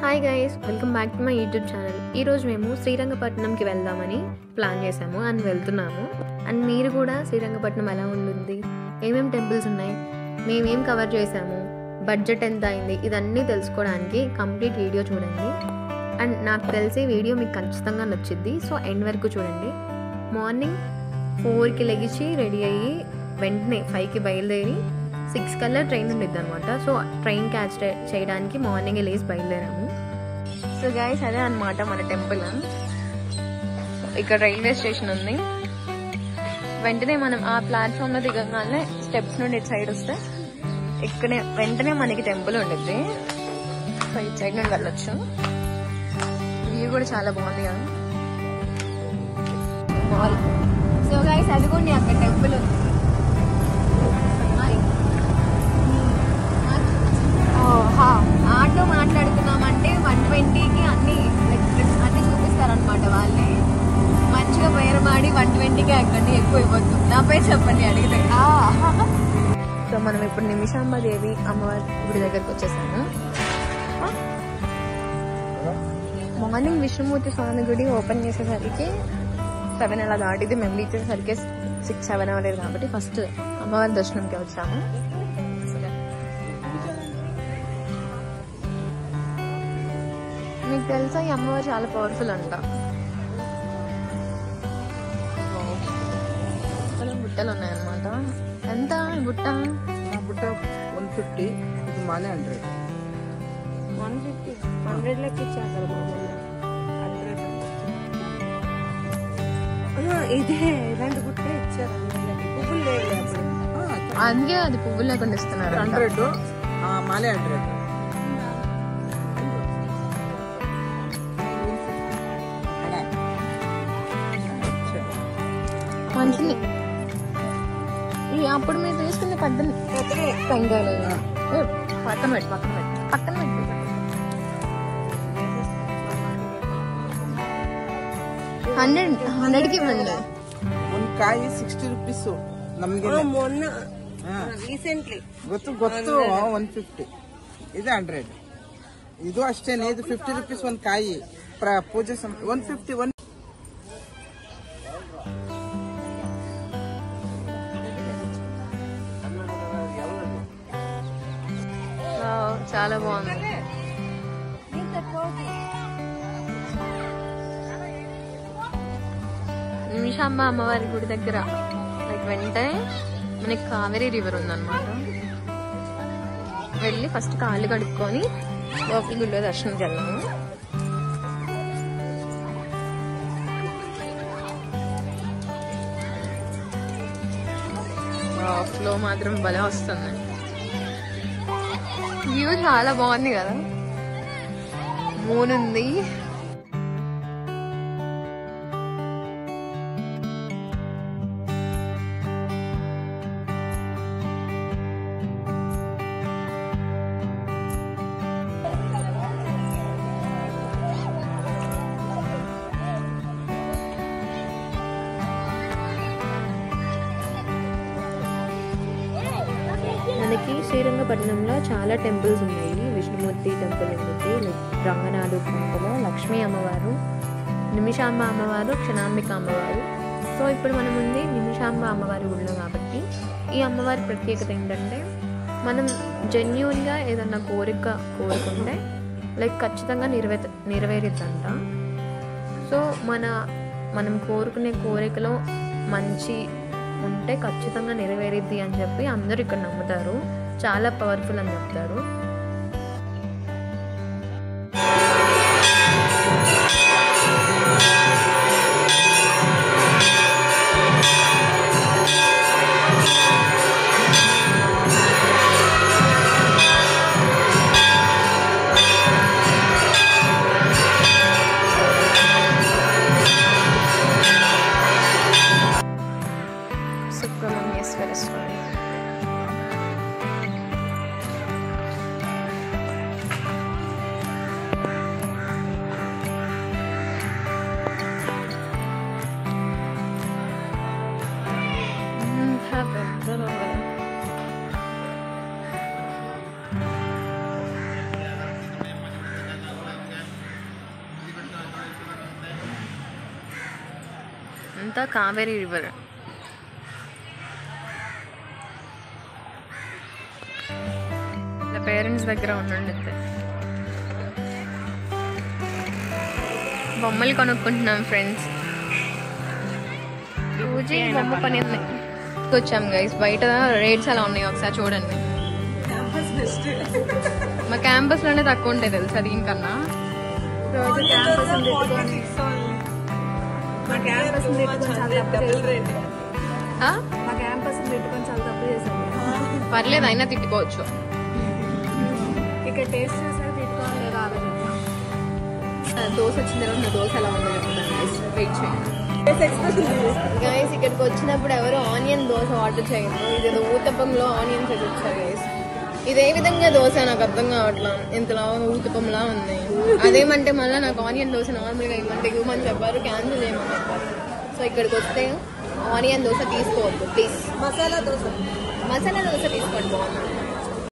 Hi guys, welcome back to my YouTube channel. ఈరోజు మేము శ్రీరంగపట్నంకి వెళ్దామని ప్లాన్ చేసాము అండ్ వెళ్తున్నాము. అండ్ మీరు కూడా శ్రీరంగపట్నం ఎలా ఉంటుంది, ఏమేమి టెంపుల్స్ ఉన్నాయి, మేమేం కవర్ చేసాము, బడ్జెట్ ఎంత అయింది, ఇదన్నీ తెలుసుకోవడానికి కంప్లీట్ వీడియో చూడండి. అండ్ నాకు తెలిసి వీడియో మీకు ఖచ్చితంగా నచ్చుద్ది, సో ఎండ్ వరకు చూడండి. మార్నింగ్ 4కి లెగిచి రెడీ అయ్యి వెంటనే 5కి బయలుదేరి 6 కల్లా ట్రైన్ ఉండిద్ది అనమాట. సో ట్రైన్ క్యాచ్ చేయడానికి మార్నింగే లేచి బయలుదేరాము. సో గైస్, అదే అనమాట మన టెంపుల్. ఇక్కడ రైల్వే స్టేషన్ ఉంది. వెంటనే మనం ఆ ప్లాట్ఫామ్లో దిగగానే స్టెప్స్ నుండి ఇటు సైడ్ వస్తే ఇక్కడే వెంటనే మనకి టెంపుల్ ఉండిద్ది. సో ఇటు సైడ్ నుండి వెళ్ళొచ్చు. వ్యూ కూడా చాలా బాగుంది కదా. సో గైస్, అదిగోండి అక్కడ టెంపుల్ ఉంది. ఆటో మాట్లాడుకున్నామంటే 120కి అన్ని చూపిస్తారనమాట వాళ్ళే. మంచిగా బేరమాడి 120కి అక్కడి ఎక్కువ ఇవ్వద్దు. నా పేరు చెప్పండి అడిగితే. సో మనం ఇప్పుడు నిమిషాంబ దేవి అమ్మవారి గుడి దగ్గరకు వచ్చేసాము. మార్నింగ్ విష్ణుమూర్తి స్వామి గుడి ఓపెన్ చేసేసరికి 7 అలా దాటిది. మేము రీచ్ అయ్యేసరికి 6-7 అవ్వలేదు కాబట్టి ఫస్ట్ అమ్మవారి దర్శనంకి వచ్చాము. మీకు తెలుసా, ఈ అమ్మవారు చాలా పవర్ఫుల్ అంట. బుట్టలు ఉన్నాయన్నమాట. ఎంత బుట్ట? 150. ఇది మానే 100. 150 లెక్క ఇచ్చారు కదా. ఇదే 2 బుట్టే ఇచ్చారు. పువ్వులు లేవు అప్పుడు, అందుకే అది పువ్వులు లేకుండా ఇస్తున్నారు. 100 మాలే 100. మంచిది. అప్పుడు మీరు తీసుకున్న పెద్ద టెంకాయలు పక్కన పెట్టు. 100కి ఇవ్వండి. ಕಾಯಿ 60 ರೂಪೀಸ್ ನಮಗೆ ಮೊನ್ನ ರೀಸೆಂಟ್ಲಿ ಗೊತ್ತು 150. ಇದು 100. ಇದು ಅಷ್ಟೇನೆ. ಇದು 50 ರೂಪೀಸ್ ಒಂದು ಕಾಯಿ. ಪೂಜೆ 150. చాలా బాగుంది. నిమిషాంబ అమ్మవారి గుడి దగ్గర వెంటనే మనకి కావేరీ రివర్ ఉందన్నమాట. వెళ్ళి ఫస్ట్ కాళ్ళు కడుక్కొని లోపలి గుడిలో దర్శనంకి వెళ్ళాము. ఫ్లో మాత్రం భలే వస్తుంది. వ్యూ చాలా బాగుంది కదా. మూన్ ఉంది. మనకి శ్రీరంగపట్నంలో చాలా టెంపుల్స్ ఉన్నాయి. విష్ణుమూర్తి టెంపుల్ ఉంటుంది, రంగనాథు టెంపుల్, లక్ష్మీ అమ్మవారు, నిమిషాంబ అమ్మవారు, క్షణాంబిక అమ్మవారు. సో ఇప్పుడు మనం ఉంది నిమిషాంబ అమ్మవారి గుడిలో కాబట్టి ఈ అమ్మవారి ప్రత్యేకత ఏంటంటే, మనం జెన్యూన్గా ఏదన్నా కోరుకుంటే ఖచ్చితంగా నెరవేరుద్దంట. సో మనం కోరుకునే కోరికలో మంచి ఉంటే ఖచ్చితంగా నెరవేరిద్ది అని చెప్పి అందరూ ఇక్కడ నమ్ముతారు. చాలా పవర్ఫుల్ అని చెప్తారు. సుబ్రహ్మణ్యేశ్వర స్వామి. ఇదంతా కావేరీ రివర్. ఇలా పేరెంట్స్ దగ్గర ఉండండి. బొమ్మలు కొనుక్కుంటున్నాం ఫ్రెండ్స్. పూజ బొమ్మ పని వచ్చాం గైస్. బయట రేట్స్ ఎలా ఉన్నాయి ఒకసారి చూడండి. మా క్యాంపస్ లోనే తక్కువ ఉంటాయి తెలుసా దీనికన్నా. రోజు క్యాంపస్ మా క్యాంపస్ పెట్టుకొని చాలా తప్పు చేసాము. పర్లేదు అయినా తిట్టుకోవచ్చు. ఇక్కడ టేస్ట్ చేసాక తిట్టుకోవాలి లేదా ఆలోచించాం. దోశ వచ్చిన తర్వాత నా దోశ ఎలా ఉందో చెప్తాను. వెయిట్ చేయండి గైస్. ఇక్కడికి వచ్చినప్పుడు ఎవరు ఆనియన్ దోశ ఆర్డర్ చేయదు. ఇదేదో ఊతప్పంలో ఆనియన్స్ వేసి వచ్చారు గైస్. ఇదే విధంగా దోశ నాకు అర్థం కావట్లా. ఇంతలా ఊతప్పంలా ఉంది. అదేమంటే మళ్ళీ నాకు ఆనియన్ దోశ నార్మల్గా ఇవ్వమంటే ఇవ్వమని చెప్పారు. క్యాన్సిల్ చేయమని చెప్పారు. సో ఇక్కడికి వస్తే ఆనియన్ దోశ తీసుకోవద్దు ప్లీజ్. మసాలా దోశ తీసుకోండి బాగుంది.